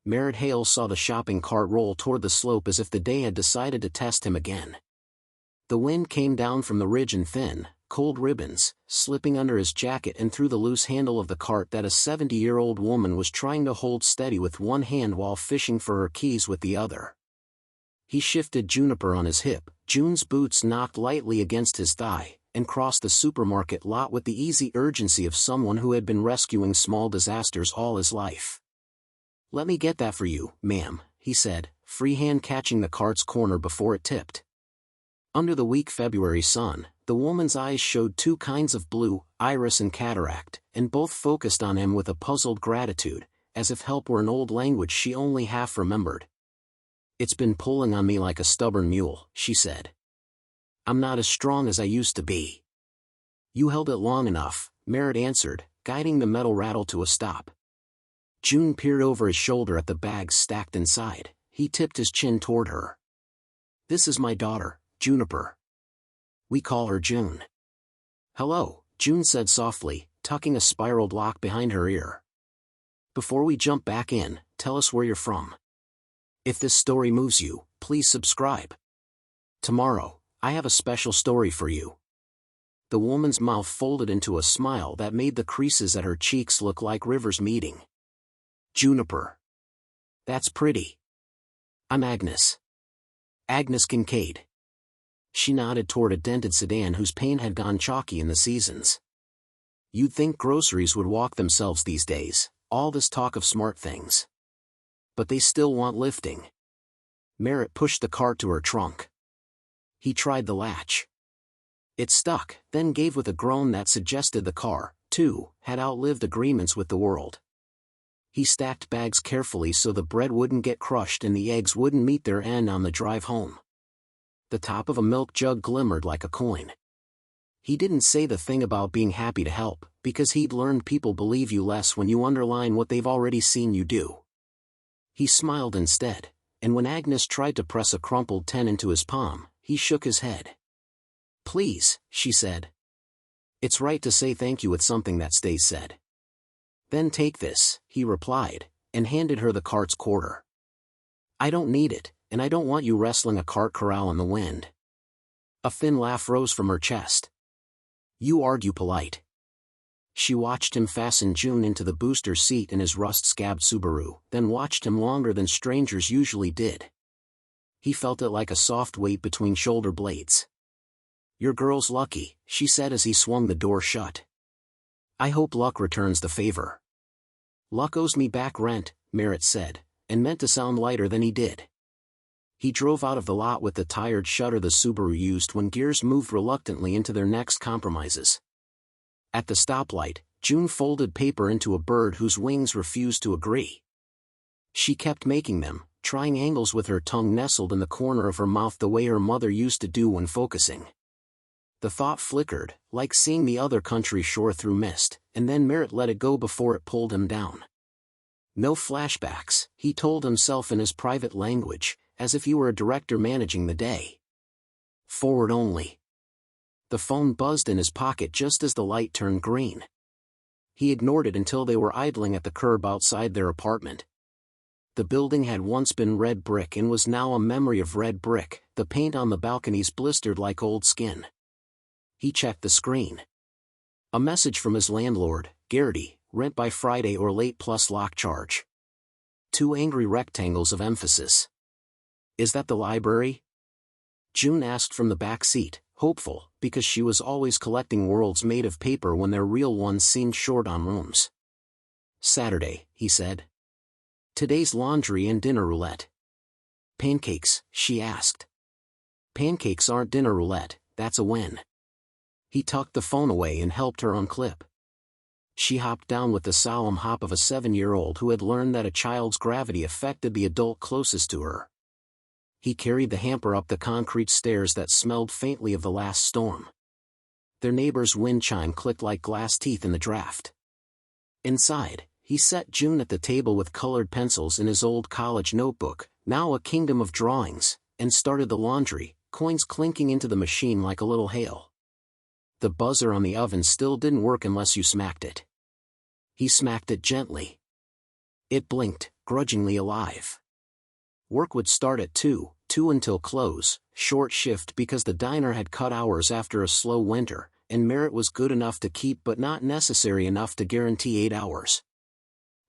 Merritt Hale saw the shopping cart roll toward the slope as if the day had decided to test him again. The wind came down from the ridge in thin, cold ribbons, slipping under his jacket and through the loose handle of the cart that a 70-year-old woman was trying to hold steady with one hand while fishing for her keys with the other. He shifted Juniper on his hip, June's boots knocked lightly against his thigh, and crossed the supermarket lot with the easy urgency of someone who had been rescuing small disasters all his life. "Let me get that for you, ma'am," he said, free hand catching the cart's corner before it tipped. Under the weak February sun, the woman's eyes showed two kinds of blue, iris and cataract, and both focused on him with a puzzled gratitude, as if help were an old language she only half remembered. "It's been pulling on me like a stubborn mule," she said. "I'm not as strong as I used to be." "You held it long enough," Merritt answered, guiding the metal rattle to a stop. June peered over his shoulder at the bags stacked inside. He tipped his chin toward her. "This is my daughter, Juniper. We call her June." "Hello," June said softly, tucking a spiraled lock behind her ear. "Before we jump back in, tell us where you're from. If this story moves you, please subscribe. Tomorrow, I have a special story for you." The woman's mouth folded into a smile that made the creases at her cheeks look like rivers meeting. "Juniper. That's pretty. I'm Agnes. Agnes Kincaid." She nodded toward a dented sedan whose paint had gone chalky in the seasons. "You'd think groceries would walk themselves these days, all this talk of smart things. But they still want lifting." Merritt pushed the cart to her trunk. He tried the latch. It stuck, then gave with a groan that suggested the car, too, had outlived agreements with the world. He stacked bags carefully so the bread wouldn't get crushed and the eggs wouldn't meet their end on the drive home. The top of a milk jug glimmered like a coin. He didn't say the thing about being happy to help, because he'd learned people believe you less when you underline what they've already seen you do. He smiled instead, and when Agnes tried to press a crumpled 10 into his palm, he shook his head. "Please," she said. "It's right to say thank you with something that stays said." "Then take this," he replied, and handed her the cart's quarter. "I don't need it, and I don't want you wrestling a cart corral in the wind." A thin laugh rose from her chest. "You argue polite." She watched him fasten June into the booster seat in his rust-scabbed Subaru, then watched him longer than strangers usually did. He felt it like a soft weight between shoulder blades. "Your girl's lucky," she said as he swung the door shut. "I hope luck returns the favor." "Luck owes me back rent," Merritt said, and meant to sound lighter than he did. He drove out of the lot with the tired shudder the Subaru used when gears moved reluctantly into their next compromises. At the stoplight, June folded paper into a bird whose wings refused to agree. She kept making them, trying angles with her tongue nestled in the corner of her mouth the way her mother used to do when focusing. The thought flickered, like seeing the other country shore through mist, and then Merritt let it go before it pulled him down. No flashbacks, he told himself in his private language, as if he were a director managing the day. Forward only. The phone buzzed in his pocket just as the light turned green. He ignored it until they were idling at the curb outside their apartment. The building had once been red brick and was now a memory of red brick, the paint on the balconies blistered like old skin. He checked the screen. A message from his landlord, Garrity, rent by Friday or late plus lock charge. Two angry rectangles of emphasis. "Is that the library?" June asked from the back seat, hopeful, because she was always collecting worlds made of paper when their real ones seemed short on rooms. "Saturday," he said. "Today's laundry and dinner roulette." "Pancakes?" she asked. "Pancakes aren't dinner roulette, that's a win." He tucked the phone away and helped her unclip. She hopped down with the solemn hop of a 7-year-old who had learned that a child's gravity affected the adult closest to her. He carried the hamper up the concrete stairs that smelled faintly of the last storm. Their neighbor's wind chime clicked like glass teeth in the draft. Inside, he set June at the table with colored pencils in his old college notebook, now a kingdom of drawings, and started the laundry, coins clinking into the machine like a little hail. The buzzer on the oven still didn't work unless you smacked it. He smacked it gently. It blinked, grudgingly alive. Work would start at 2 until close, short shift because the diner had cut hours after a slow winter, and Merritt was good enough to keep but not necessary enough to guarantee 8 hours.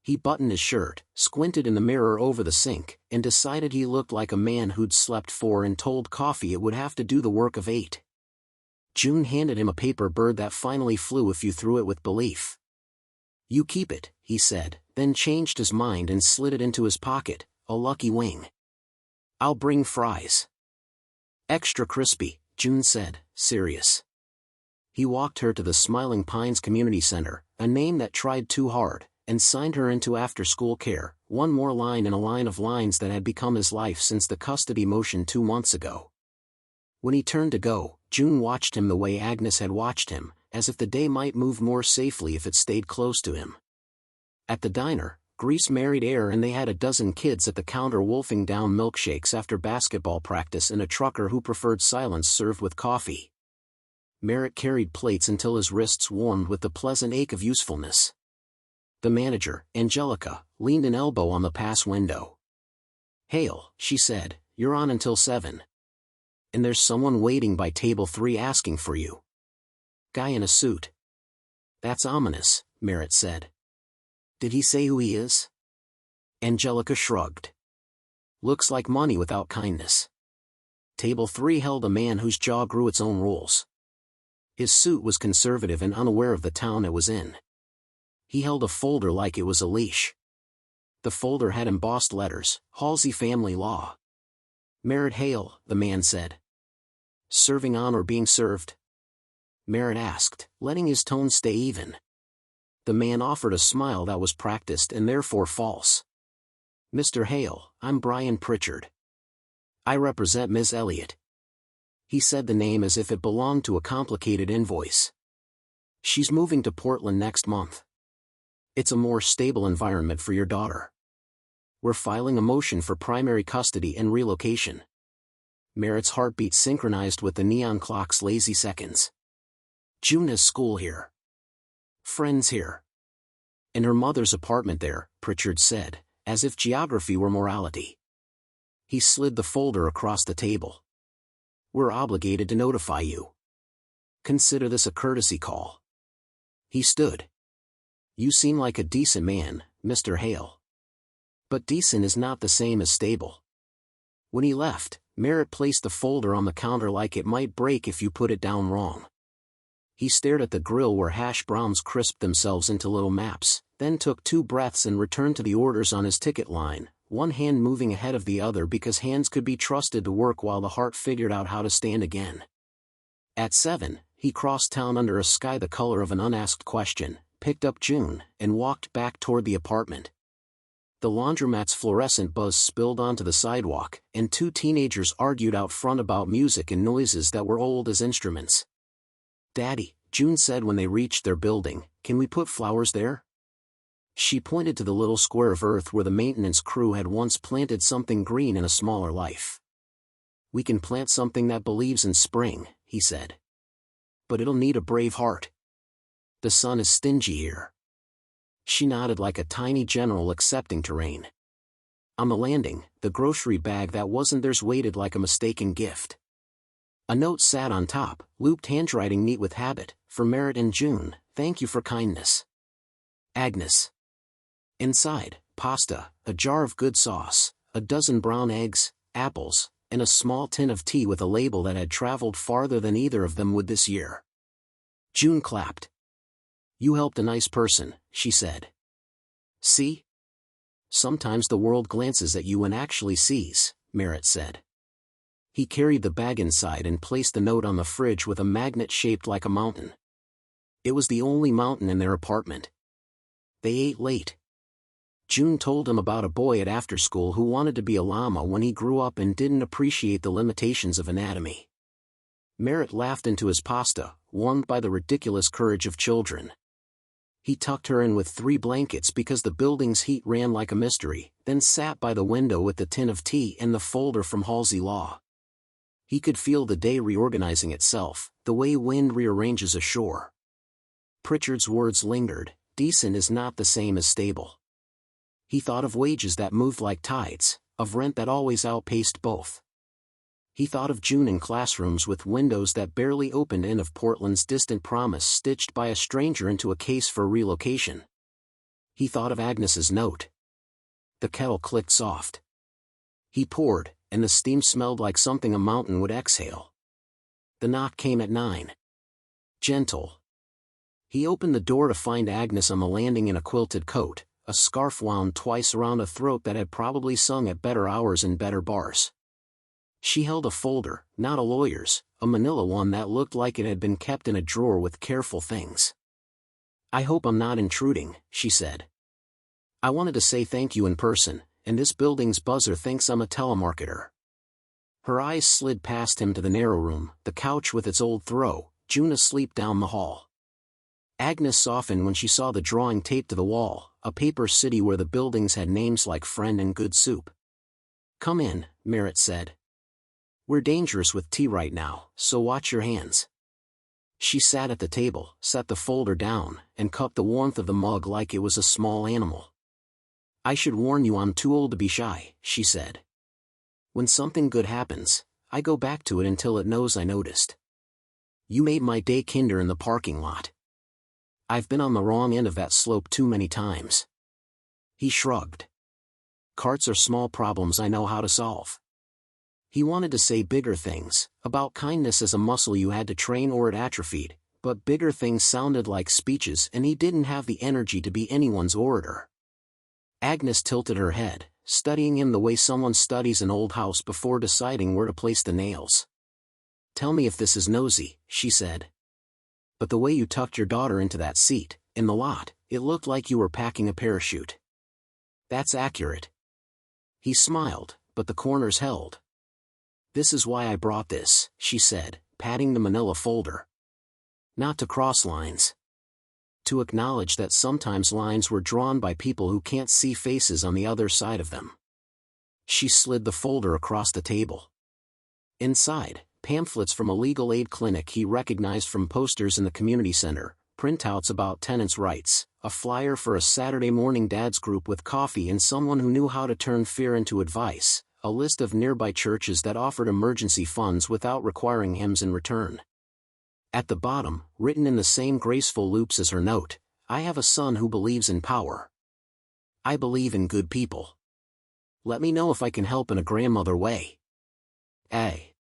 He buttoned his shirt, squinted in the mirror over the sink, and decided he looked like a man who'd slept 4 and told coffee it would have to do the work of 8. June handed him a paper bird that finally flew if you threw it with belief. "You keep it," he said, then changed his mind and slid it into his pocket, a lucky wing. "I'll bring fries." "Extra crispy," June said, serious. He walked her to the Smiling Pines Community Center, a name that tried too hard, and signed her into after-school care, one more line in a line of lines that had become his life since the custody motion 2 months ago. When he turned to go, June watched him the way Agnes had watched him, as if the day might move more safely if it stayed close to him. At the diner, Grease married Air and they had a dozen kids at the counter wolfing down milkshakes after basketball practice and a trucker who preferred silence served with coffee. Merritt carried plates until his wrists warmed with the pleasant ache of usefulness. The manager, Angelica, leaned an elbow on the pass window. "Hale," she said, "you're on until 7. And there's someone waiting by table 3 asking for you." "Guy in a suit." "That's ominous," Merritt said. "Did he say who he is?" Angelica shrugged. "Looks like money without kindness." Table 3 held a man whose jaw grew its own rules. His suit was conservative and unaware of the town it was in. He held a folder like it was a leash. The folder had embossed letters, Halsey Family Law. "Merritt Hale," the man said. "Serving on or being served?" Merritt asked, letting his tone stay even. The man offered a smile that was practiced and therefore false. "Mr. Hale, I'm Brian Pritchard. I represent Ms. Elliott." He said the name as if it belonged to a complicated invoice. "She's moving to Portland next month. It's a more stable environment for your daughter. We're filing a motion for primary custody and relocation." Merritt's heartbeat synchronized with the neon clock's lazy seconds. "June has school here. Friends here. And her mother's apartment there," Pritchard said, as if geography were morality. He slid the folder across the table. "We're obligated to notify you. Consider this a courtesy call." He stood. "You seem like a decent man, Mr. Hale. But decent is not the same as stable." When he left, Merritt placed the folder on the counter like it might break if you put it down wrong. He stared at the grill where hash browns crisped themselves into little maps, then took 2 breaths and returned to the orders on his ticket line, one hand moving ahead of the other because hands could be trusted to work while the heart figured out how to stand again. At 7, he crossed town under a sky the color of an unasked question, picked up June, and walked back toward the apartment. The laundromat's fluorescent buzz spilled onto the sidewalk, and 2 teenagers argued out front about music and noises that were old as instruments. "Daddy," June said when they reached their building, "can we put flowers there?" She pointed to the little square of earth where the maintenance crew had once planted something green in a smaller life. "We can plant something that believes in spring," he said. "But it'll need a brave heart. The sun is stingy here." She nodded like a tiny general accepting terrain. On the landing, the grocery bag that wasn't theirs waited like a mistaken gift. A note sat on top, looped handwriting neat with habit, "For Merritt and June, thank you for kindness. Agnes." Inside, pasta, a jar of good sauce, a dozen brown eggs, apples, and a small tin of tea with a label that had traveled farther than either of them would this year. June clapped. "You helped a nice person," she said. "See? Sometimes the world glances at you and actually sees," Merritt said. He carried the bag inside and placed the note on the fridge with a magnet shaped like a mountain. It was the only mountain in their apartment. They ate late. June told him about a boy at after school who wanted to be a llama when he grew up and didn't appreciate the limitations of anatomy. Merritt laughed into his pasta, warmed by the ridiculous courage of children. He tucked her in with 3 blankets because the building's heat ran like a mystery, then sat by the window with the tin of tea and the folder from Halsey Law. He could feel the day reorganizing itself, the way wind rearranges a shore. Pritchard's words lingered, "Decent is not the same as stable." He thought of wages that moved like tides, of rent that always outpaced both. He thought of June in classrooms with windows that barely opened and of Portland's distant promise stitched by a stranger into a case for relocation. He thought of Agnes's note. The kettle clicked soft. He poured, and the steam smelled like something a mountain would exhale. The knock came at 9. Gentle. He opened the door to find Agnes on the landing in a quilted coat, a scarf wound twice around a throat that had probably sung at better hours in better bars. She held a folder, not a lawyer's, a manila one that looked like it had been kept in a drawer with careful things. "I hope I'm not intruding," she said. "I wanted to say thank you in person, and this building's buzzer thinks I'm a telemarketer." Her eyes slid past him to the narrow room, the couch with its old throw, June asleep down the hall. Agnes softened when she saw the drawing taped to the wall, a paper city where the buildings had names like Friend and Good Soup. "Come in," Merritt said. "We're dangerous with tea right now, so watch your hands." She sat at the table, set the folder down, and cupped the warmth of the mug like it was a small animal. "I should warn you I'm too old to be shy," she said. "When something good happens, I go back to it until it knows I noticed. You made my day kinder in the parking lot. I've been on the wrong end of that slope too many times." He shrugged. "Carts are small problems I know how to solve." He wanted to say bigger things, about kindness as a muscle you had to train or it atrophied, but bigger things sounded like speeches and he didn't have the energy to be anyone's orator. Agnes tilted her head, studying him the way someone studies an old house before deciding where to place the nails. "Tell me if this is nosy," she said. "But the way you tucked your daughter into that seat, in the lot, it looked like you were packing a parachute." "That's accurate." He smiled, but the corners held. "This is why I brought this," she said, patting the manila folder. "Not to cross lines. To acknowledge that sometimes lines were drawn by people who can't see faces on the other side of them." She slid the folder across the table. Inside, pamphlets from a legal aid clinic he recognized from posters in the community center, printouts about tenants' rights, a flyer for a Saturday morning dad's group with coffee and someone who knew how to turn fear into advice, a list of nearby churches that offered emergency funds without requiring hymns in return. At the bottom, written in the same graceful loops as her note, "I have a son who believes in power. I believe in good people. Let me know if I can help in a grandmother way. A."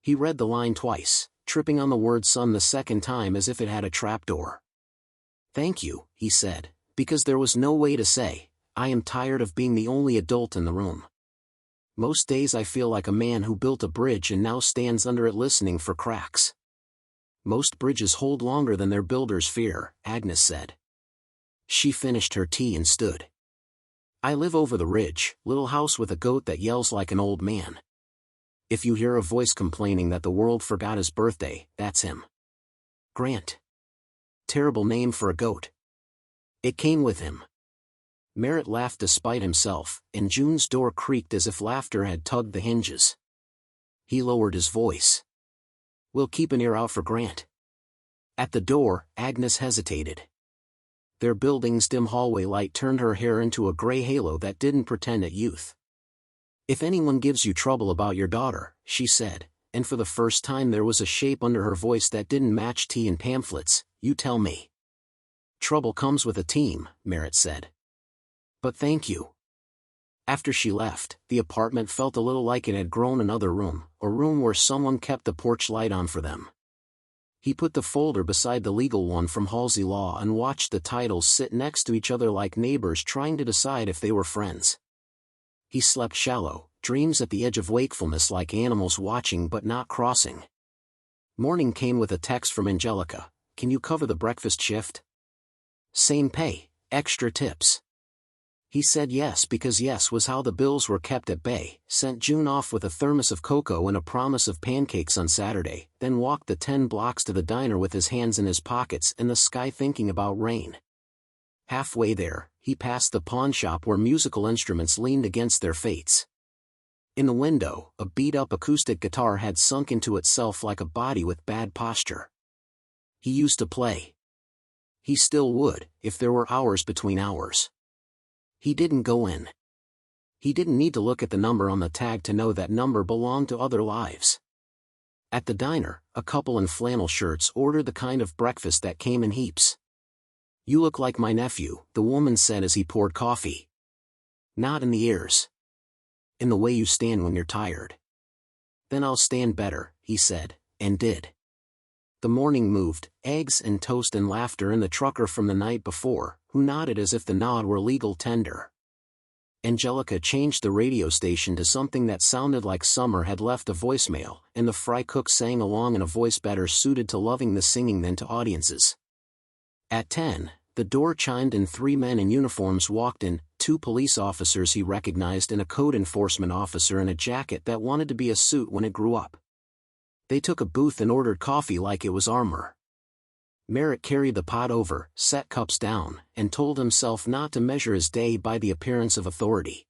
He read the line twice, tripping on the word son the second time as if it had a trapdoor. "Thank you," he said, because there was no way to say, "I am tired of being the only adult in the room. Most days I feel like a man who built a bridge and now stands under it listening for cracks." "Most bridges hold longer than their builders fear," Agnes said. She finished her tea and stood. "I live over the ridge, little house with a goat that yells like an old man. If you hear a voice complaining that the world forgot his birthday, that's him. Grant. Terrible name for a goat. It came with him." Merritt laughed despite himself, and June's door creaked as if laughter had tugged the hinges. He lowered his voice. "We'll keep an ear out for Grant." At the door, Agnes hesitated. Their building's dim hallway light turned her hair into a gray halo that didn't pretend at youth. "If anyone gives you trouble about your daughter," she said, and for the first time there was a shape under her voice that didn't match tea and pamphlets, "you tell me." "Trouble comes with a team," Merritt said. "But thank you." After she left, the apartment felt a little like it had grown another room, a room where someone kept the porch light on for them. He put the folder beside the legal one from Halsey Law and watched the titles sit next to each other like neighbors trying to decide if they were friends. He slept shallow, dreams at the edge of wakefulness like animals watching but not crossing. Morning came with a text from Angelica, "Can you cover the breakfast shift? Same pay, extra tips." He said yes because yes was how the bills were kept at bay, sent June off with a thermos of cocoa and a promise of pancakes on Saturday, then walked the 10 blocks to the diner with his hands in his pockets and the sky thinking about rain. Halfway there, he passed the pawn shop where musical instruments leaned against their fates. In the window, a beat-up acoustic guitar had sunk into itself like a body with bad posture. He used to play. He still would, if there were hours between hours. He didn't go in. He didn't need to look at the number on the tag to know that number belonged to other lives. At the diner, a couple in flannel shirts ordered the kind of breakfast that came in heaps. "You look like my nephew," the woman said as he poured coffee. "Not in the ears. In the way you stand when you're tired." "Then I'll stand better," he said, and did. The morning moved, eggs and toast and laughter in the trucker from the night before, who nodded as if the nod were legal tender. Angelica changed the radio station to something that sounded like Summer had left a voicemail, and the fry cook sang along in a voice better suited to loving the singing than to audiences. At 10, the door chimed and 3 men in uniforms walked in, 2 police officers he recognized and a code enforcement officer in a jacket that wanted to be a suit when it grew up. They took a booth and ordered coffee like it was armor. Merritt carried the pot over, set cups down, and told himself not to measure his day by the appearance of authority.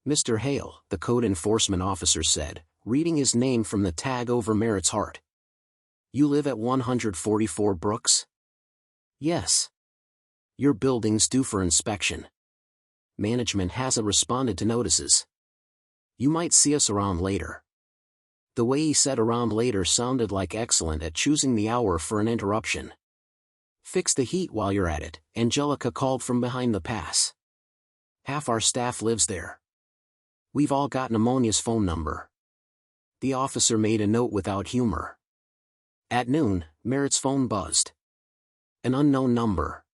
"Mr. Hale," the code enforcement officer said, reading his name from the tag over Merritt's heart. "You live at 144 Brooks?" "Yes." "Your building's due for inspection. Management hasn't responded to notices. You might see us around later." The way he said "around later" sounded like excellent at choosing the hour for an interruption. "Fix the heat while you're at it," Angelica called from behind the pass. "Half our staff lives there. We've all got pneumonia's phone number." The officer made a note without humor. At noon, Merritt's phone buzzed. An unknown number.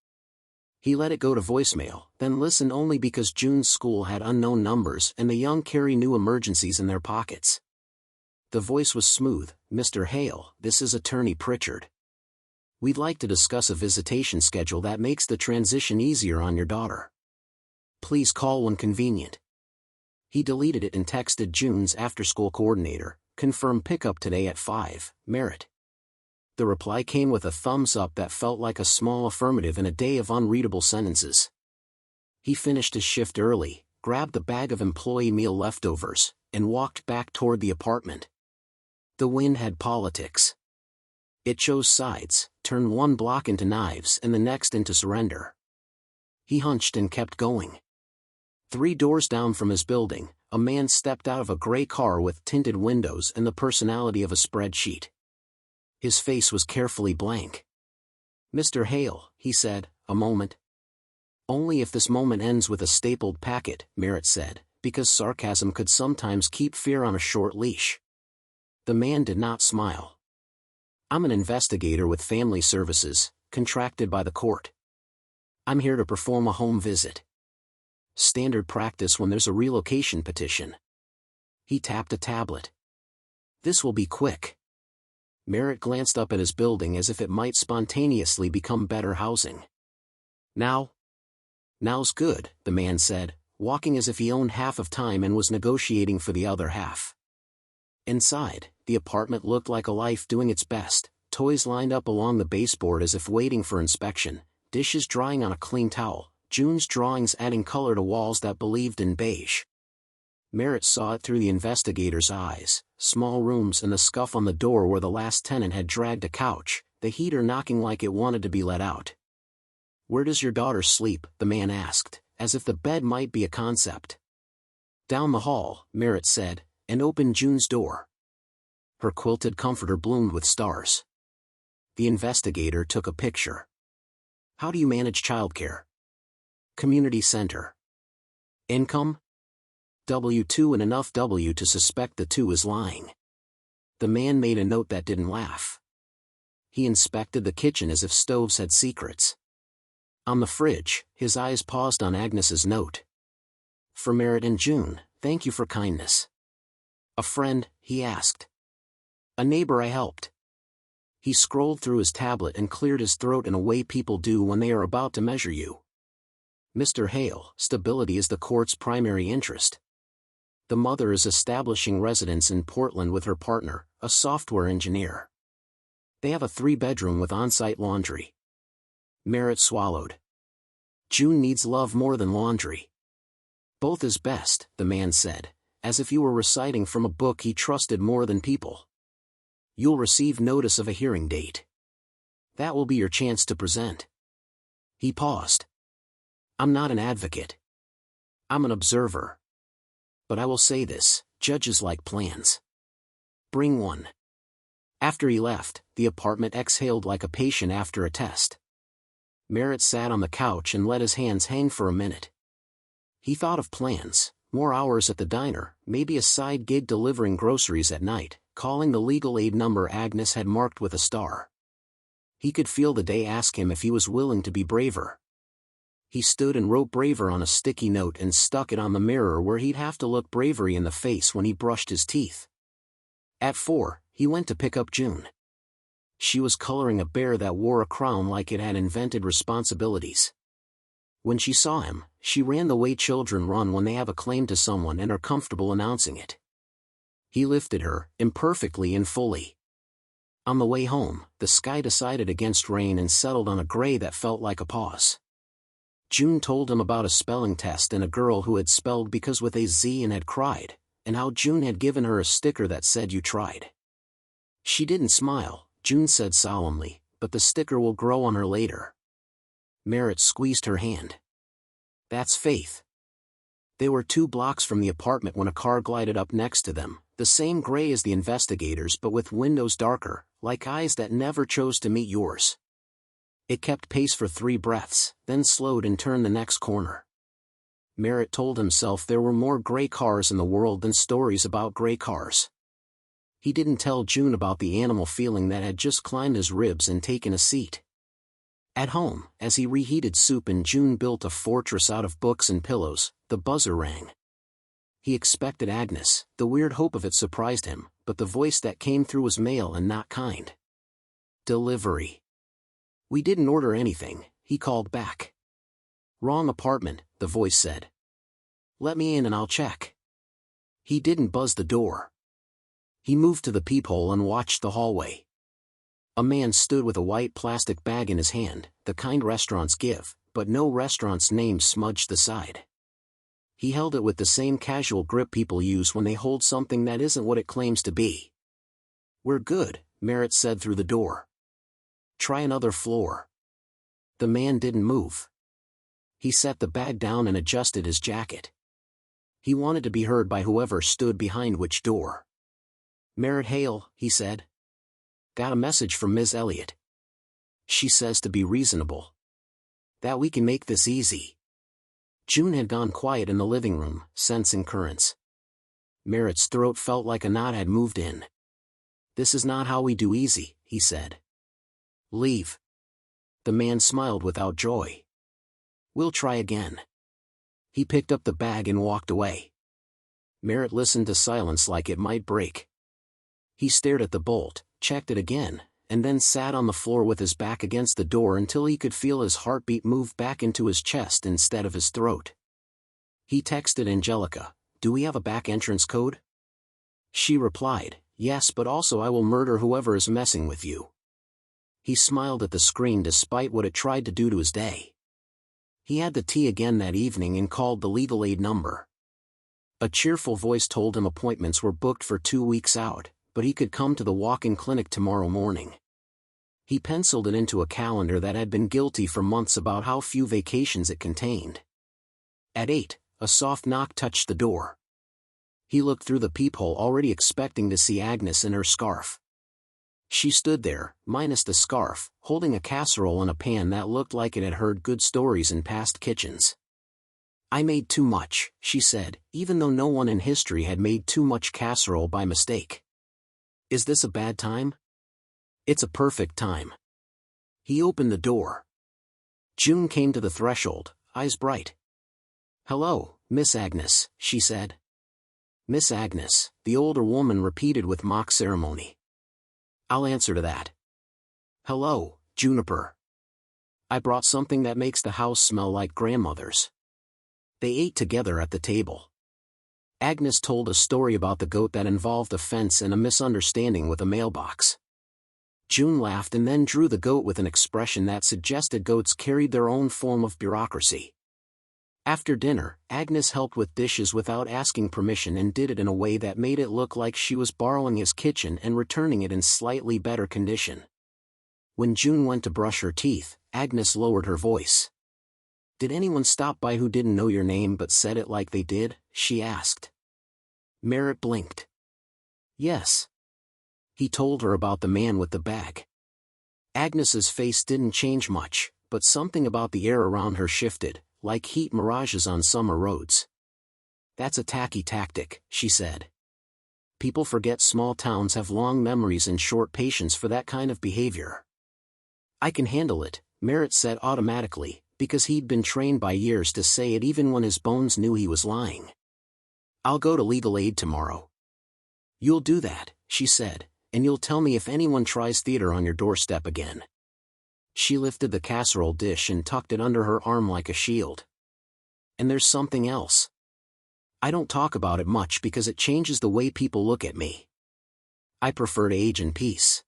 He let it go to voicemail, then listened only because June's school had unknown numbers and the young carry new emergencies in their pockets. The voice was smooth. "Mr. Hale, this is Attorney Pritchard. We'd like to discuss a visitation schedule that makes the transition easier on your daughter. Please call when convenient." He deleted it and texted June's after-school coordinator, "Confirm pickup today at 5, Merritt." The reply came with a thumbs up that felt like a small affirmative in a day of unreadable sentences. He finished his shift early, grabbed the bag of employee meal leftovers, and walked back toward the apartment. The wind had politics. It chose sides, turned one block into knives and the next into surrender. He hunched and kept going. 3 doors down from his building, a man stepped out of a gray car with tinted windows and the personality of a spreadsheet. His face was carefully blank. "Mr. Hale," he said, "a moment." "Only if this moment ends with a stapled packet," Merritt said, because sarcasm could sometimes keep fear on a short leash. The man did not smile. "I'm an investigator with Family Services, contracted by the court. I'm here to perform a home visit. Standard practice when there's a relocation petition." He tapped a tablet. "This will be quick." Merritt glanced up at his building as if it might spontaneously become better housing. "Now's good," the man said, walking as if he owned half of time and was negotiating for the other half. Inside, the apartment looked like a life doing its best, toys lined up along the baseboard as if waiting for inspection, dishes drying on a clean towel, June's drawings adding color to walls that believed in beige. Merritt saw it through the investigator's eyes, small rooms and the scuff on the door where the last tenant had dragged a couch, the heater knocking like it wanted to be let out. "Where does your daughter sleep?" the man asked, as if the bed might be a concept. "Down the hall," Merritt said, and opened June's door. Her quilted comforter bloomed with stars. The investigator took a picture. "How do you manage childcare?" "Community center." "Income?" "W-2 and enough W to suspect the 2 is lying." The man made a note that didn't laugh. He inspected the kitchen as if stoves had secrets. On the fridge, his eyes paused on Agnes's note. "For Merritt and June, thank you for kindness." "A friend?" he asked. "A neighbor I helped." He scrolled through his tablet and cleared his throat in a way people do when they are about to measure you. "Mr. Hale, stability is the court's primary interest. The mother is establishing residence in Portland with her partner, a software engineer. They have a 3-bedroom with on-site laundry." Merritt swallowed. "June needs love more than laundry." "Both is best," the man said, as if he were reciting from a book he trusted more than people. "You'll receive notice of a hearing date. That will be your chance to present." He paused. "I'm not an advocate. I'm an observer. But I will say this, judges like plans. Bring one. After he left, the apartment exhaled like a patient after a test. Merritt sat on the couch and let his hands hang for a minute. He thought of plans, more hours at the diner, maybe a side gig delivering groceries at night, calling the legal aid number Agnes had marked with a star. He could feel the day ask him if he was willing to be braver. He stood and wrote braver on a sticky note and stuck it on the mirror where he'd have to look bravery in the face when he brushed his teeth. At 4, he went to pick up June. She was coloring a bear that wore a crown like it had invented responsibilities. When she saw him, she ran the way children run when they have a claim to someone and are comfortable announcing it. He lifted her, imperfectly and fully. On the way home, the sky decided against rain and settled on a gray that felt like a pause. June told him about a spelling test and a girl who had spelled because with a Z and had cried, and how June had given her a sticker that said you tried. She didn't smile, June said solemnly, but the sticker will grow on her later. Merritt squeezed her hand. That's faith. They were 2 blocks from the apartment when a car glided up next to them, the same gray as the investigators but with windows darker, like eyes that never chose to meet yours. It kept pace for 3 breaths, then slowed and turned the next corner. Merritt told himself there were more gray cars in the world than stories about gray cars. He didn't tell June about the animal feeling that had just climbed his ribs and taken a seat. At home, as he reheated soup and June built a fortress out of books and pillows, the buzzer rang. He expected Agnes, the weird hope of it surprised him, but the voice that came through was male and not kind. Delivery. We didn't order anything, he called back. Wrong apartment, the voice said. Let me in and I'll check. He didn't buzz the door. He moved to the peephole and watched the hallway. A man stood with a white plastic bag in his hand, the kind restaurants give, but no restaurant's name smudged the side. He held it with the same casual grip people use when they hold something that isn't what it claims to be. We're good, Merritt said through the door. Try another floor. The man didn't move. He set the bag down and adjusted his jacket. He wanted to be heard by whoever stood behind which door. Merritt Hale, he said. Got a message from Ms. Elliott. She says to be reasonable. That we can make this easy. June had gone quiet in the living room, sensing currents. Merritt's throat felt like a knot had moved in. This is not how we do easy, he said. Leave. The man smiled without joy. We'll try again. He picked up the bag and walked away. Merritt listened to silence like it might break. He stared at the bolt, checked it again, and then sat on the floor with his back against the door until he could feel his heartbeat move back into his chest instead of his throat. He texted Angelica, "Do we have a back entrance code?" She replied, "Yes, but also I will murder whoever is messing with you." He smiled at the screen despite what it tried to do to his day. He had the tea again that evening and called the legal aid number. A cheerful voice told him appointments were booked for 2 weeks out, but he could come to the walk-in clinic tomorrow morning. He penciled it into a calendar that had been guilty for months about how few vacations it contained. At 8, a soft knock touched the door. He looked through the peephole already expecting to see Agnes in her scarf. She stood there, minus the scarf, holding a casserole and a pan that looked like it had heard good stories in past kitchens. I made too much, she said, even though no one in history had made too much casserole by mistake. Is this a bad time? It's a perfect time. He opened the door. June came to the threshold, eyes bright. Hello, Miss Agnes, she said. Miss Agnes, the older woman repeated with mock ceremony. I'll answer to that. Hello, Juniper. I brought something that makes the house smell like grandmother's. They ate together at the table. Agnes told a story about the goat that involved a fence and a misunderstanding with a mailbox. June laughed and then drew the goat with an expression that suggested goats carried their own form of bureaucracy. After dinner, Agnes helped with dishes without asking permission and did it in a way that made it look like she was borrowing his kitchen and returning it in slightly better condition. When June went to brush her teeth, Agnes lowered her voice. Did anyone stop by who didn't know your name but said it like they did? She asked. Merritt blinked. Yes. He told her about the man with the bag. Agnes's face didn't change much, but something about the air around her shifted, like heat mirages on summer roads. That's a tacky tactic, she said. People forget small towns have long memories and short patience for that kind of behavior. I can handle it, Merritt said automatically, because he'd been trained by years to say it even when his bones knew he was lying. I'll go to legal aid tomorrow. You'll do that, she said, and you'll tell me if anyone tries theater on your doorstep again. She lifted the casserole dish and tucked it under her arm like a shield. And there's something else. I don't talk about it much because it changes the way people look at me. I prefer to age in peace.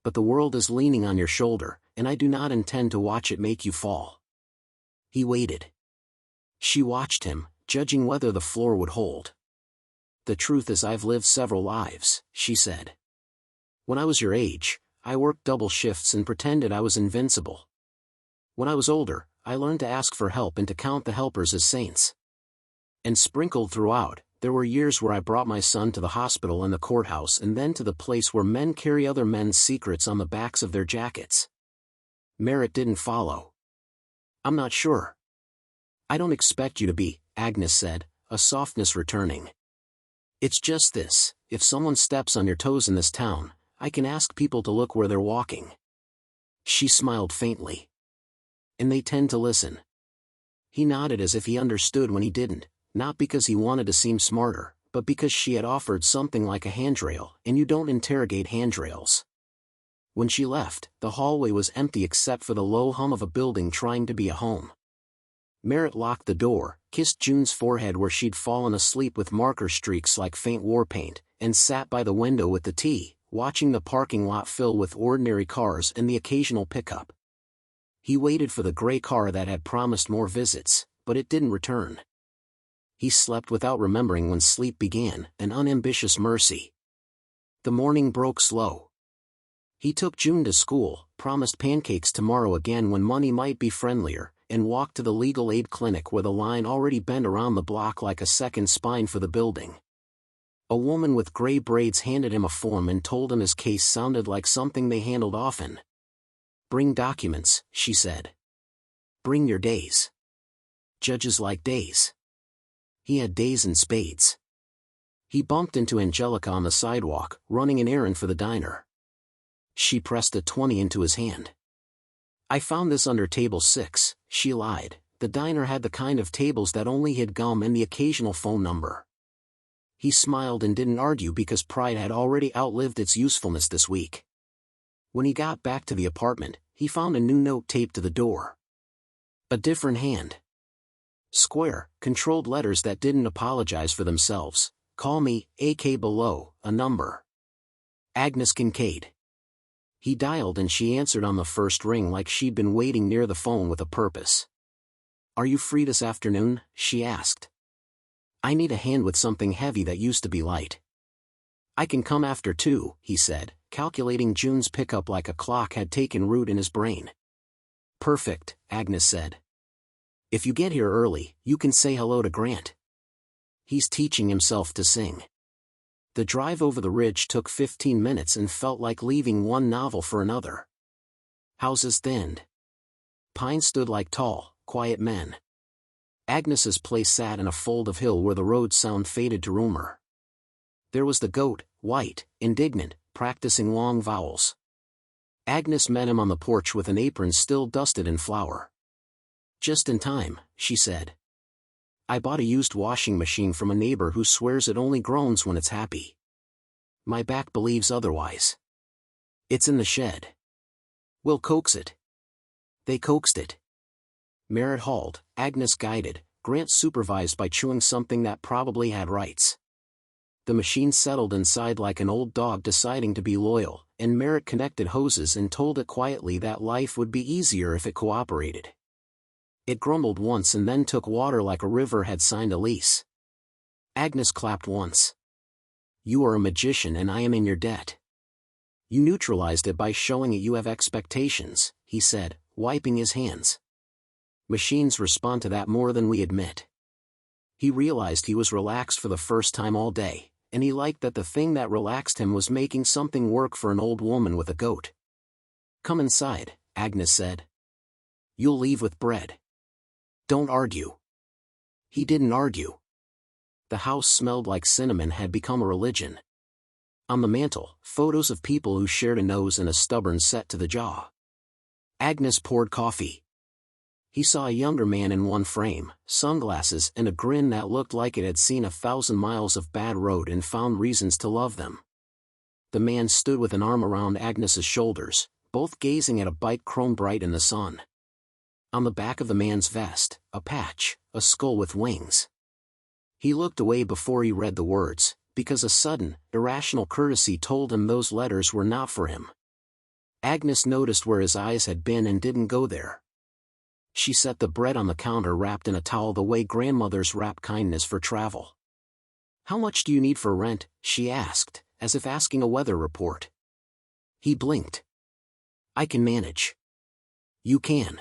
But the world is leaning on your shoulder, and I do not intend to watch it make you fall. He waited. She watched him, judging whether the floor would hold. The truth is I've lived several lives, she said. When I was your age, I worked double shifts and pretended I was invincible. When I was older, I learned to ask for help and to count the helpers as saints. And sprinkled throughout, there were years where I brought my son to the hospital and the courthouse and then to the place where men carry other men's secrets on the backs of their jackets. Merritt didn't follow. I'm not sure. I don't expect you to be, Agnes said, a softness returning. It's just this, if someone steps on your toes in this town, I can ask people to look where they're walking. She smiled faintly. And they tend to listen. He nodded as if he understood when he didn't, not because he wanted to seem smarter, but because she had offered something like a handrail, and you don't interrogate handrails. When she left, the hallway was empty except for the low hum of a building trying to be a home. Merritt locked the door, kissed June's forehead where she'd fallen asleep with marker streaks like faint war paint, and sat by the window with the tea, watching the parking lot fill with ordinary cars and the occasional pickup. He waited for the gray car that had promised more visits, but it didn't return. He slept without remembering when sleep began, an unambitious mercy. The morning broke slow. He took June to school, promised pancakes tomorrow again when money might be friendlier, and walked to the legal aid clinic where the line already bent around the block like a second spine for the building. A woman with gray braids handed him a form and told him his case sounded like something they handled often. Bring documents, she said. Bring your days. Judges like days. He had days in spades. He bumped into Angelica on the sidewalk, running an errand for the diner. She pressed a 20 into his hand. I found this under table 6, she lied. The diner had the kind of tables that only hid gum and the occasional phone number. He smiled and didn't argue because pride had already outlived its usefulness this week. When he got back to the apartment, he found a new note taped to the door. A different hand. Square, controlled letters that didn't apologize for themselves. Call me, AK below, a number. Agnes Kincaid. He dialed and she answered on the first ring like she'd been waiting near the phone with a purpose. Are you free this afternoon? She asked. I need a hand with something heavy that used to be light. I can come after 2, he said, calculating June's pickup like a clock had taken root in his brain. Perfect, Agnes said. If you get here early, you can say hello to Grant. He's teaching himself to sing. The drive over the ridge took 15 minutes and felt like leaving one novel for another. Houses thinned. Pines stood like tall, quiet men. Agnes's place sat in a fold of hill where the road sound faded to rumor. There was the goat, white, indignant, practicing long vowels. Agnes met him on the porch with an apron still dusted in flour. Just in time, she said. I bought a used washing machine from a neighbor who swears it only groans when it's happy. My back believes otherwise. It's in the shed. We'll coax it. They coaxed it. Merritt hauled, Agnes guided, Grant supervised by chewing something that probably had rights. The machine settled inside like an old dog deciding to be loyal, and Merritt connected hoses and told it quietly that life would be easier if it cooperated. It grumbled once and then took water like a river had signed a lease. Agnes clapped once. You are a magician and I am in your debt. You neutralized it by showing it you have expectations, he said, wiping his hands. Machines respond to that more than we admit. He realized he was relaxed for the first time all day, and he liked that the thing that relaxed him was making something work for an old woman with a goat. "Come inside," Agnes said. "You'll leave with bread. Don't argue." He didn't argue. The house smelled like cinnamon had become a religion. On the mantel, photos of people who shared a nose and a stubborn set to the jaw. Agnes poured coffee. He saw a younger man in one frame, sunglasses and a grin that looked like it had seen 1,000 miles of bad road and found reasons to love them. The man stood with an arm around Agnes's shoulders, both gazing at a bike chrome bright in the sun. On the back of the man's vest, a patch, a skull with wings. He looked away before he read the words, because a sudden, irrational courtesy told him those letters were not for him. Agnes noticed where his eyes had been and didn't go there. She set the bread on the counter wrapped in a towel the way grandmothers wrap kindness for travel. "How much do you need for rent?" she asked, as if asking a weather report. He blinked. "I can manage." "You can.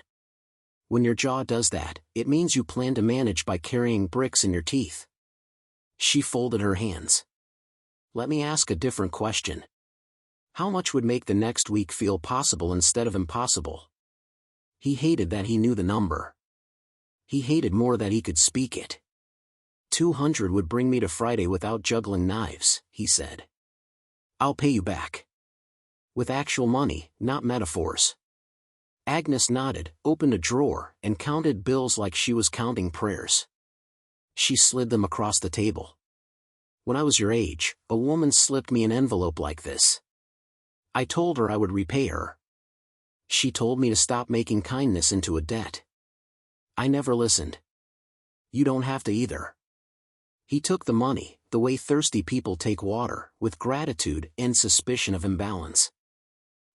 When your jaw does that, it means you plan to manage by carrying bricks in your teeth." She folded her hands. "Let me ask a different question. How much would make the next week feel possible instead of impossible?" He hated that he knew the number. He hated more that he could speak it. 200 would bring me to Friday without juggling knives, he said. "I'll pay you back. With actual money, not metaphors." Agnes nodded, opened a drawer, and counted bills like she was counting prayers. She slid them across the table. "When I was your age, a woman slipped me an envelope like this. I told her I would repay her. She told me to stop making kindness into a debt. I never listened. You don't have to either." He took the money, the way thirsty people take water, with gratitude and suspicion of imbalance.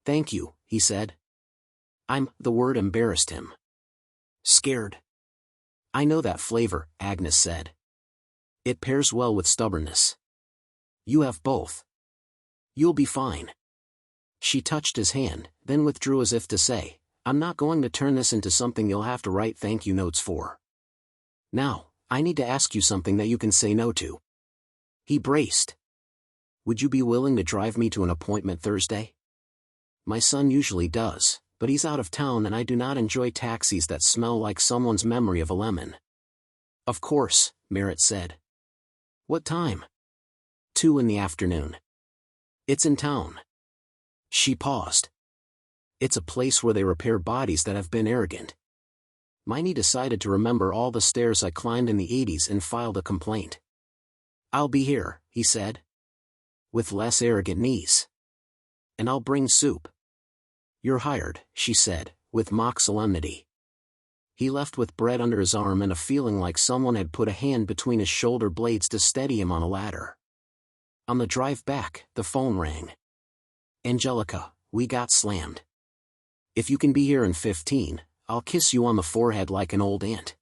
"Thank you," he said. The word embarrassed him. "Scared." "I know that flavor," Agnes said. "It pairs well with stubbornness. You have both. You'll be fine." She touched his hand, then withdrew as if to say, "I'm not going to turn this into something you'll have to write thank you notes for. Now, I need to ask you something that you can say no to." He braced. "Would you be willing to drive me to an appointment Thursday? My son usually does, but he's out of town and I do not enjoy taxis that smell like someone's memory of a lemon." "Of course," Merritt said. "What time?" 2 in the afternoon. "It's in town." She paused. "It's a place where they repair bodies that have been arrogant." Miney decided to remember all the stairs I climbed in the 80s and filed a complaint. "I'll be here," he said. "With less arrogant knees. And I'll bring soup." "You're hired," she said, with mock solemnity. He left with bread under his arm and a feeling like someone had put a hand between his shoulder blades to steady him on a ladder. On the drive back, the phone rang. "Angelica, we got slammed. If you can be here in 15, I'll kiss you on the forehead like an old aunt."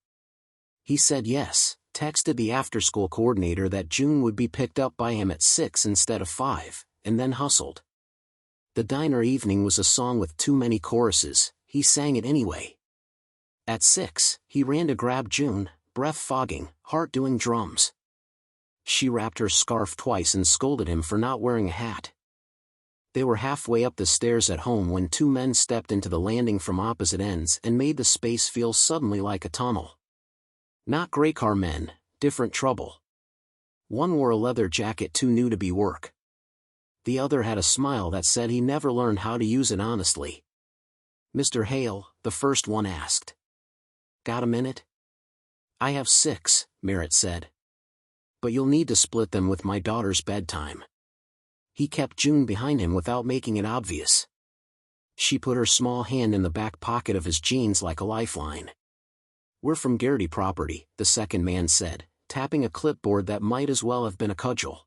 He said yes, texted the after-school coordinator that June would be picked up by him at 6 instead of 5, and then hustled. The diner evening was a song with too many choruses, he sang it anyway. At 6, he ran to grab June, breath fogging, heart doing drums. She wrapped her scarf twice and scolded him for not wearing a hat. They were halfway up the stairs at home when 2 men stepped into the landing from opposite ends and made the space feel suddenly like a tunnel. Not gray car men, different trouble. One wore a leather jacket too new to be work. The other had a smile that said he never learned how to use it honestly. "Mr. Hale," the first one asked. "Got a minute?" "I have 6, Merritt said. "But you'll need to split them with my daughter's bedtime." He kept June behind him without making it obvious. She put her small hand in the back pocket of his jeans like a lifeline. "We're from Garrity Property," the second man said, tapping a clipboard that might as well have been a cudgel.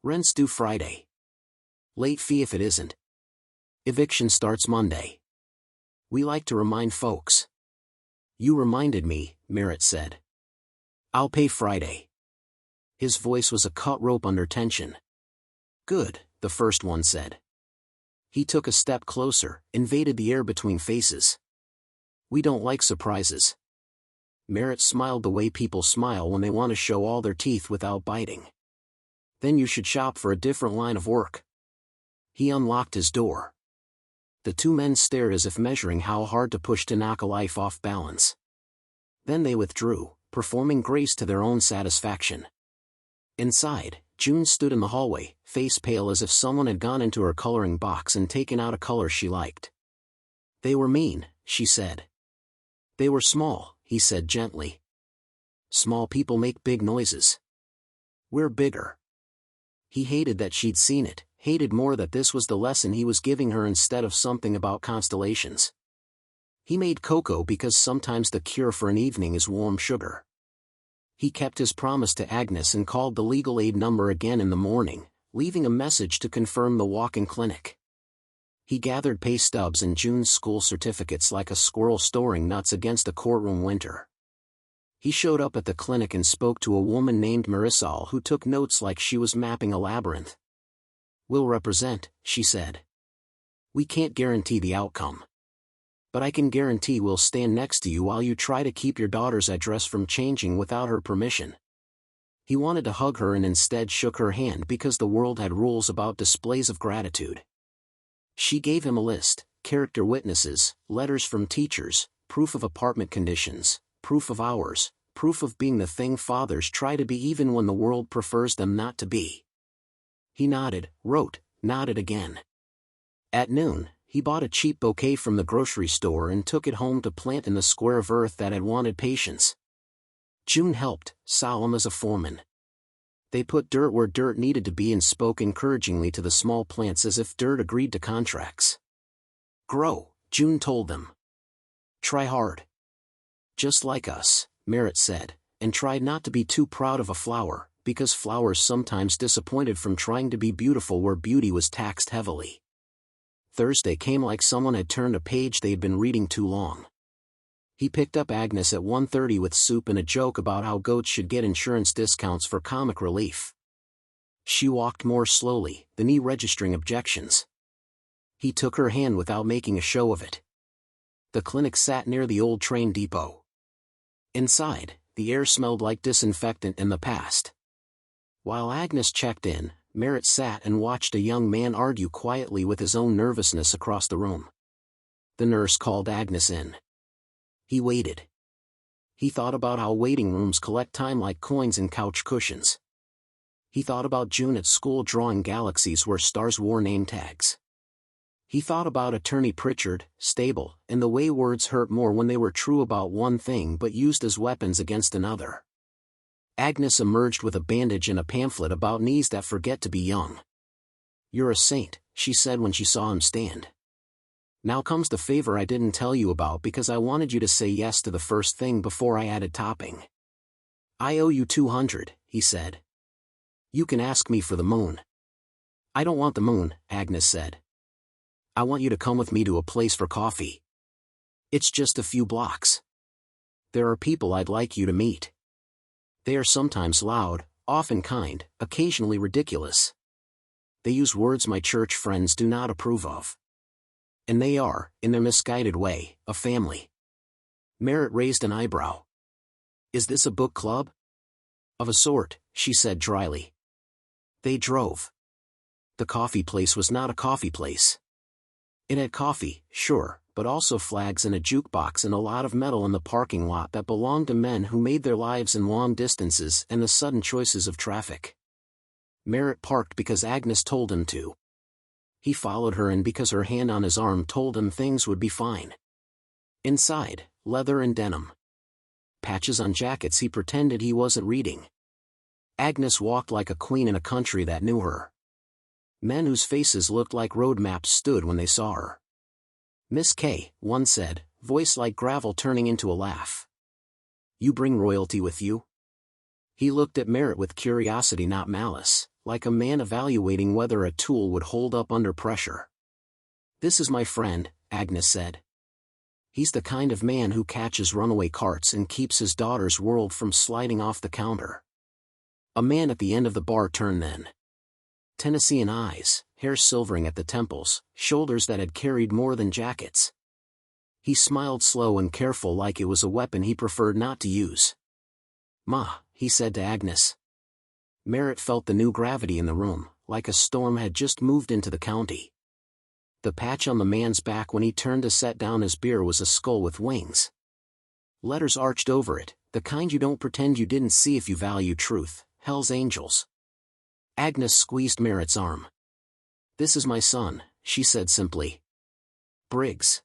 "Rent's due Friday. Late fee if it isn't. Eviction starts Monday. We like to remind folks." "You reminded me," Merritt said. "I'll pay Friday." His voice was a cut rope under tension. "Good," the first one said. He took a step closer, invaded the air between faces. We don't like surprises. Merritt smiled the way people smile when they want to show all their teeth without biting. Then you should shop for a different line of work. He unlocked his door. The two men stared as if measuring how hard to push to knock a life off balance. Then they withdrew, performing grace to their own satisfaction. Inside, June stood in the hallway, face pale as if someone had gone into her coloring box and taken out a color she liked. They were mean, she said. They were small, he said gently. Small people make big noises. We're bigger. He hated that she'd seen it, hated more that this was the lesson he was giving her instead of something about constellations. He made cocoa because sometimes the cure for an evening is warm sugar. He kept his promise to Agnes and called the legal aid number again in the morning, leaving a message to confirm the walk-in clinic. He gathered pay stubs and June's school certificates like a squirrel storing nuts against a courtroom winter. He showed up at the clinic and spoke to a woman named Marisol who took notes like she was mapping a labyrinth. We'll represent, she said. We can't guarantee the outcome. But I can guarantee we'll stand next to you while you try to keep your daughter's address from changing without her permission. He wanted to hug her and instead shook her hand because the world had rules about displays of gratitude. She gave him a list: character witnesses, letters from teachers, proof of apartment conditions, proof of hours, proof of being the thing fathers try to be even when the world prefers them not to be. He nodded, wrote, nodded again. At noon, he bought a cheap bouquet from the grocery store and took it home to plant in the square of earth that had wanted patience. June helped, solemn as a foreman. They put dirt where dirt needed to be and spoke encouragingly to the small plants as if dirt agreed to contracts. Grow, June told them. Try hard. Just like us, Merritt said, and tried not to be too proud of a flower, because flowers sometimes disappointed from trying to be beautiful where beauty was taxed heavily. Thursday came like someone had turned a page they'd been reading too long. He picked up Agnes at 1:30 with soup and a joke about how goats should get insurance discounts for comic relief. She walked more slowly, the knee registering objections. He took her hand without making a show of it. The clinic sat near the old train depot. Inside, the air smelled like disinfectant in the past. While Agnes checked in, Merritt sat and watched a young man argue quietly with his own nervousness across the room. The nurse called Agnes in. He waited. He thought about how waiting rooms collect time like coins in couch cushions. He thought about June at school drawing galaxies where stars wore name tags. He thought about Attorney Pritchard, stable, and the way words hurt more when they were true about one thing but used as weapons against another. Agnes emerged with a bandage and a pamphlet about knees that forget to be young. You're a saint, she said when she saw him stand. Now comes the favor I didn't tell you about because I wanted you to say yes to the first thing before I added topping. I owe you 200, he said. You can ask me for the moon. I don't want the moon, Agnes said. I want you to come with me to a place for coffee. It's just a few blocks. There are people I'd like you to meet. They are sometimes loud, often kind, occasionally ridiculous. They use words my church friends do not approve of. And they are, in their misguided way, a family. Merritt raised an eyebrow. Is this a book club? Of a sort, she said dryly. They drove. The coffee place was not a coffee place. It had coffee, sure, but also flags and a jukebox and a lot of metal in the parking lot that belonged to men who made their lives in long distances and the sudden choices of traffic. Merritt parked because Agnes told him to. He followed her in because her hand on his arm told him things would be fine. Inside, leather and denim. Patches on jackets he pretended he wasn't reading. Agnes walked like a queen in a country that knew her. Men whose faces looked like road maps stood when they saw her. Miss K, one said, voice like gravel turning into a laugh. You bring royalty with you? He looked at Merritt with curiosity not malice, like a man evaluating whether a tool would hold up under pressure. This is my friend, Agnes said. He's the kind of man who catches runaway carts and keeps his daughter's world from sliding off the counter. A man at the end of the bar turned then. Tennessean eyes, hair silvering at the temples, shoulders that had carried more than jackets. He smiled slow and careful like it was a weapon he preferred not to use. "Ma," he said to Agnes. Merritt felt the new gravity in the room, like a storm had just moved into the county. The patch on the man's back when he turned to set down his beer was a skull with wings. Letters arched over it, the kind you don't pretend you didn't see if you value truth, Hell's Angels. Agnes squeezed Merritt's arm. "This is my son," she said simply. "Briggs."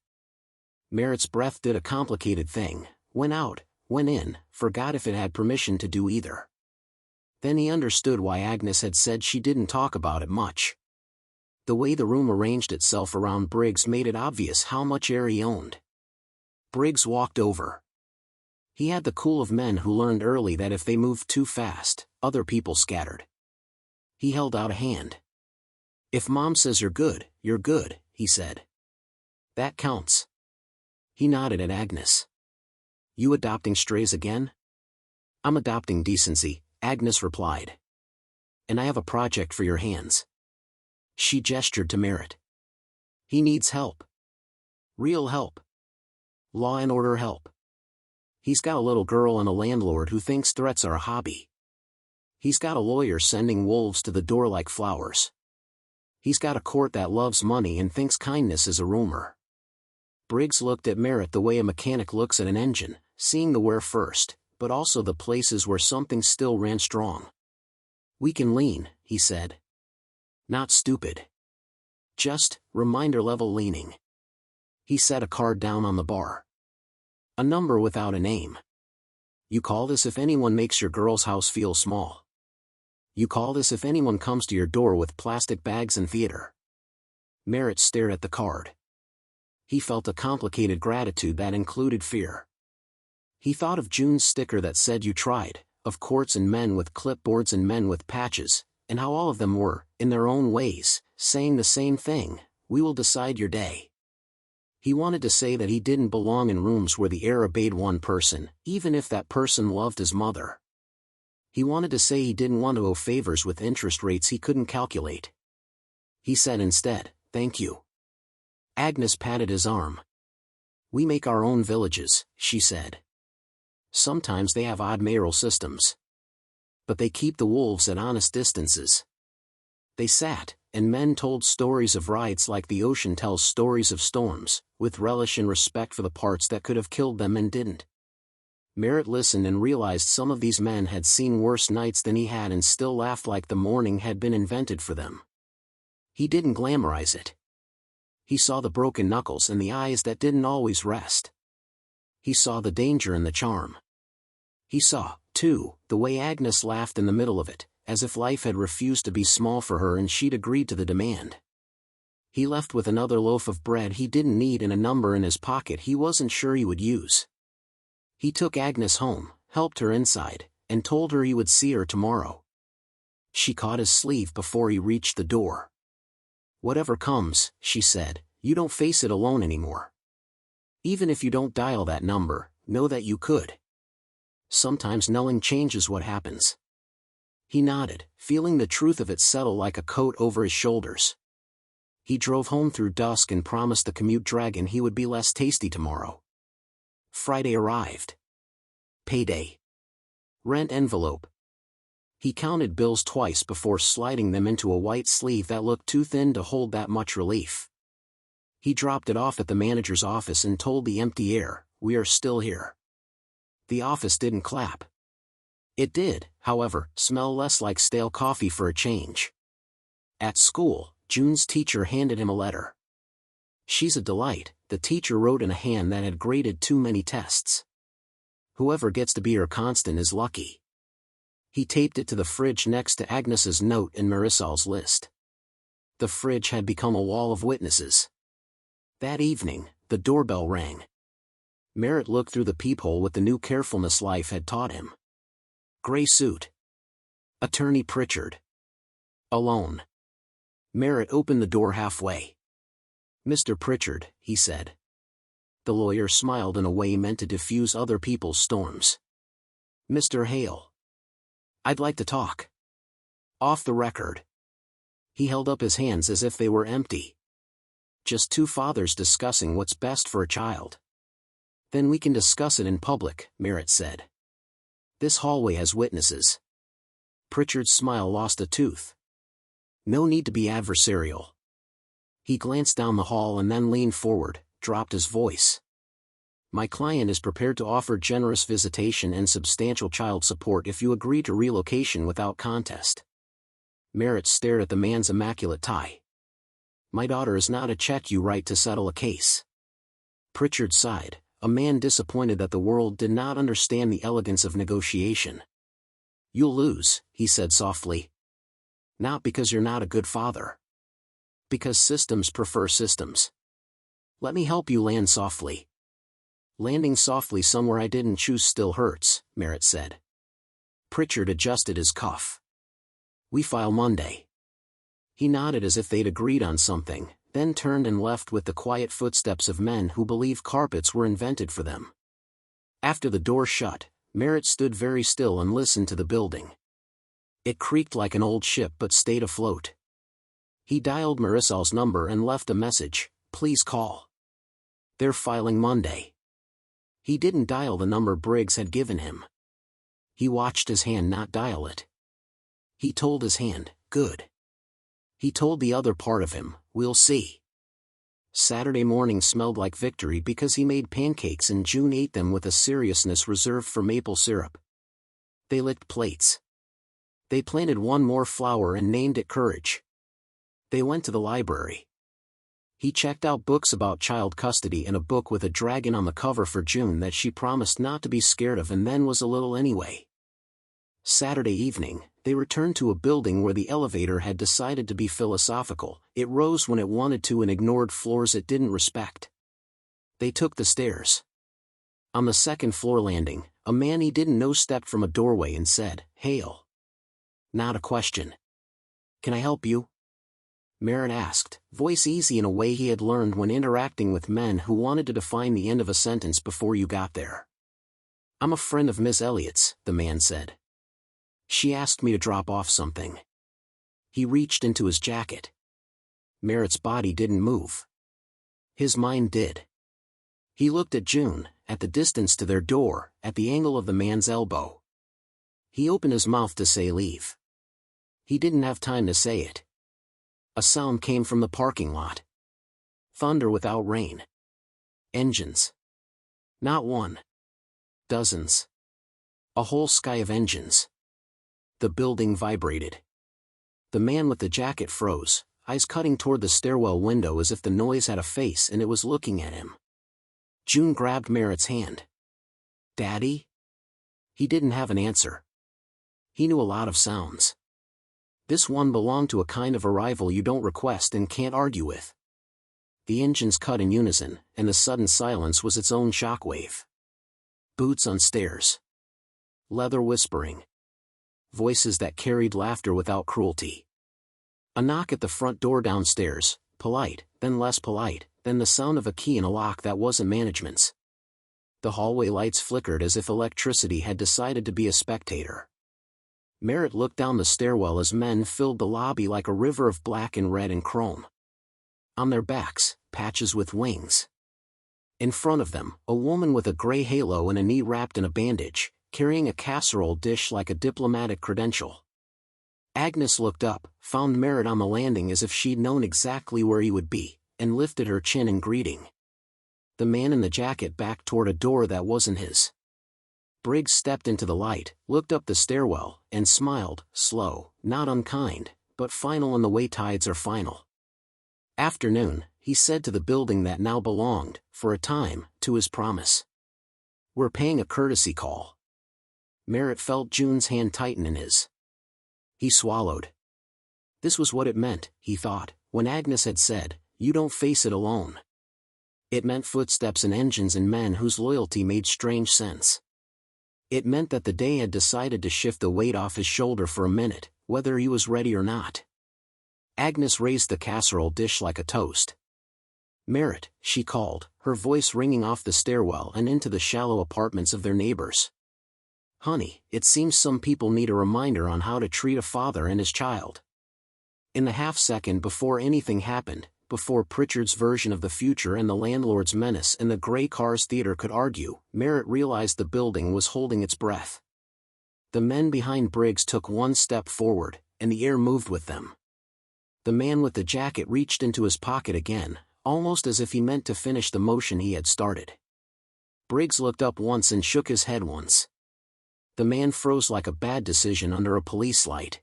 Merritt's breath did a complicated thing, went out, went in, forgot if it had permission to do either. Then he understood why Agnes had said she didn't talk about it much. The way the room arranged itself around Briggs made it obvious how much air he owned. Briggs walked over. He had the cool of men who learned early that if they moved too fast, other people scattered. He held out a hand. "If Mom says you're good, he said. "That counts." He nodded at Agnes. "You adopting strays again?" "I'm adopting decency," Agnes replied. "And I have a project for your hands." She gestured to Merritt. "He needs help. Real help. Law and order help. He's got a little girl and a landlord who thinks threats are a hobby. He's got a lawyer sending wolves to the door like flowers. He's got a court that loves money and thinks kindness is a rumor." Briggs looked at Merritt the way a mechanic looks at an engine, seeing the wear first, but also the places where something still ran strong. "We can lean," he said. "Not stupid. Just, reminder-level leaning." He set a card down on the bar. "A number without a name. You call this if anyone makes your girl's house feel small. You call this if anyone comes to your door with plastic bags and theater." Merritt stared at the card. He felt a complicated gratitude that included fear. He thought of June's sticker that said "You tried," of courts and men with clipboards and men with patches, and how all of them were, in their own ways, saying the same thing: "We will decide your day." He wanted to say that he didn't belong in rooms where the air obeyed one person, even if that person loved his mother. He wanted to say he didn't want to owe favors with interest rates he couldn't calculate. He said instead, "Thank you." Agnes patted his arm. "We make our own villages," she said. "Sometimes they have odd mayoral systems. But they keep the wolves at honest distances." They sat, and men told stories of rides like the ocean tells stories of storms, with relish and respect for the parts that could have killed them and didn't. Merritt listened and realized some of these men had seen worse nights than he had and still laughed like the morning had been invented for them. He didn't glamorize it. He saw the broken knuckles and the eyes that didn't always rest. He saw the danger and the charm. He saw, too, the way Agnes laughed in the middle of it, as if life had refused to be small for her and she'd agreed to the demand. He left with another loaf of bread he didn't need and a number in his pocket he wasn't sure he would use. He took Agnes home, helped her inside, and told her he would see her tomorrow. She caught his sleeve before he reached the door. "Whatever comes," she said, "you don't face it alone anymore. Even if you don't dial that number, know that you could. Sometimes knowing changes what happens." He nodded, feeling the truth of it settle like a coat over his shoulders. He drove home through dusk and promised the commute dragon he would be less tasty tomorrow. Friday arrived. Payday. Rent envelope. He counted bills twice before sliding them into a white sleeve that looked too thin to hold that much relief. He dropped it off at the manager's office and told the empty air, "We are still here." The office didn't clap. It did, however, smell less like stale coffee for a change. At school, June's teacher handed him a letter. "She's a delight," the teacher wrote in a hand that had graded too many tests. "Whoever gets to be her constant is lucky." He taped it to the fridge next to Agnes's note and Marisol's list. The fridge had become a wall of witnesses. That evening, the doorbell rang. Merritt looked through the peephole with the new carefulness life had taught him. Gray suit. Attorney Pritchard. Alone. Merritt opened the door halfway. "Mr. Pritchard," he said. The lawyer smiled in a way meant to diffuse other people's storms. "Mr. Hale. I'd like to talk. Off the record." He held up his hands as if they were empty. "Just two fathers discussing what's best for a child." Then we can discuss it in public, Merritt said. This hallway has witnesses. Pritchard's smile lost a tooth. No need to be adversarial. He glanced down the hall and then leaned forward, dropped his voice. My client is prepared to offer generous visitation and substantial child support if you agree to relocation without contest. Merritt stared at the man's immaculate tie. My daughter is not a check you write to settle a case. Pritchard sighed, a man disappointed that the world did not understand the elegance of negotiation. You'll lose, he said softly. Not because you're not a good father. Because systems prefer systems. Let me help you land softly. Landing softly somewhere I didn't choose still hurts, Merritt said. Pritchard adjusted his cuff. We file Monday. He nodded as if they'd agreed on something, then turned and left with the quiet footsteps of men who believe carpets were invented for them. After the door shut, Merritt stood very still and listened to the building. It creaked like an old ship but stayed afloat. He dialed Marisol's number and left a message, please call. They're filing Monday. He didn't dial the number Briggs had given him. He watched his hand not dial it. He told his hand, good. He told the other part of him, we'll see. Saturday morning smelled like victory because he made pancakes and June ate them with a seriousness reserved for maple syrup. They licked plates. They planted one more flower and named it Courage. They went to the library. He checked out books about child custody and a book with a dragon on the cover for June that she promised not to be scared of and then was a little anyway. Saturday evening, they returned to a building where the elevator had decided to be philosophical. It rose when it wanted to and ignored floors it didn't respect. They took the stairs. On the second floor landing, a man he didn't know stepped from a doorway and said, "Hail." Not a question. "Can I help you?" Merritt asked, voice easy in a way he had learned when interacting with men who wanted to define the end of a sentence before you got there. "I'm a friend of Miss Elliott's," the man said. "She asked me to drop off something." He reached into his jacket. Merritt's body didn't move. His mind did. He looked at June, at the distance to their door, at the angle of the man's elbow. He opened his mouth to say leave. He didn't have time to say it. A sound came from the parking lot. Thunder without rain. Engines. Not one. Dozens. A whole sky of engines. The building vibrated. The man with the jacket froze, eyes cutting toward the stairwell window as if the noise had a face and it was looking at him. June grabbed Merritt's hand. "Daddy?" He didn't have an answer. He knew a lot of sounds. This one belonged to a kind of arrival you don't request and can't argue with. The engines cut in unison, and the sudden silence was its own shockwave. Boots on stairs. Leather whispering. Voices that carried laughter without cruelty. A knock at the front door downstairs, polite, then less polite, then the sound of a key in a lock that wasn't management's. The hallway lights flickered as if electricity had decided to be a spectator. Merritt looked down the stairwell as men filled the lobby like a river of black and red and chrome. On their backs, patches with wings. In front of them, a woman with a gray halo and a knee wrapped in a bandage, carrying a casserole dish like a diplomatic credential. Agnes looked up, found Merritt on the landing as if she'd known exactly where he would be, and lifted her chin in greeting. The man in the jacket backed toward a door that wasn't his. Briggs stepped into the light, looked up the stairwell, and smiled, slow, not unkind, but final in the way tides are final. "Afternoon," he said to the building that now belonged, for a time, to his promise. "We're paying a courtesy call." Merritt felt June's hand tighten in his. He swallowed. This was what it meant, he thought, when Agnes had said, "You don't face it alone." It meant footsteps and engines and men whose loyalty made strange sense. It meant that the day had decided to shift the weight off his shoulder for a minute, whether he was ready or not. Agnes raised the casserole dish like a toast. "Merritt," she called, her voice ringing off the stairwell and into the shallow apartments of their neighbors. "Honey, it seems some people need a reminder on how to treat a father and his child." In the half-second before anything happened, before Pritchard's version of the future and the landlord's menace in the Grey Cars Theater could argue, Merritt realized the building was holding its breath. The men behind Briggs took one step forward, and the air moved with them. The man with the jacket reached into his pocket again, almost as if he meant to finish the motion he had started. Briggs looked up once and shook his head once. The man froze like a bad decision under a police light.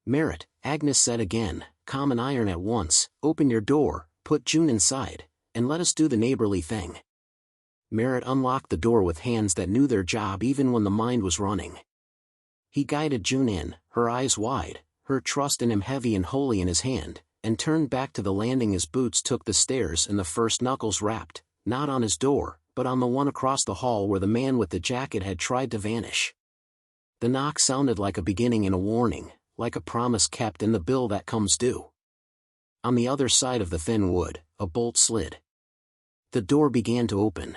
"Merritt," Agnes said again, "calm and iron at once, open your door, put June inside, and let us do the neighborly thing." Merritt unlocked the door with hands that knew their job even when the mind was running. He guided June in, her eyes wide, her trust in him heavy and holy in his hand, and turned back to the landing as boots took the stairs and the first knuckles rapped, not on his door, but on the one across the hall where the man with the jacket had tried to vanish. The knock sounded like a beginning and a warning, like a promise kept in the bill that comes due. On the other side of the thin wood, a bolt slid. The door began to open.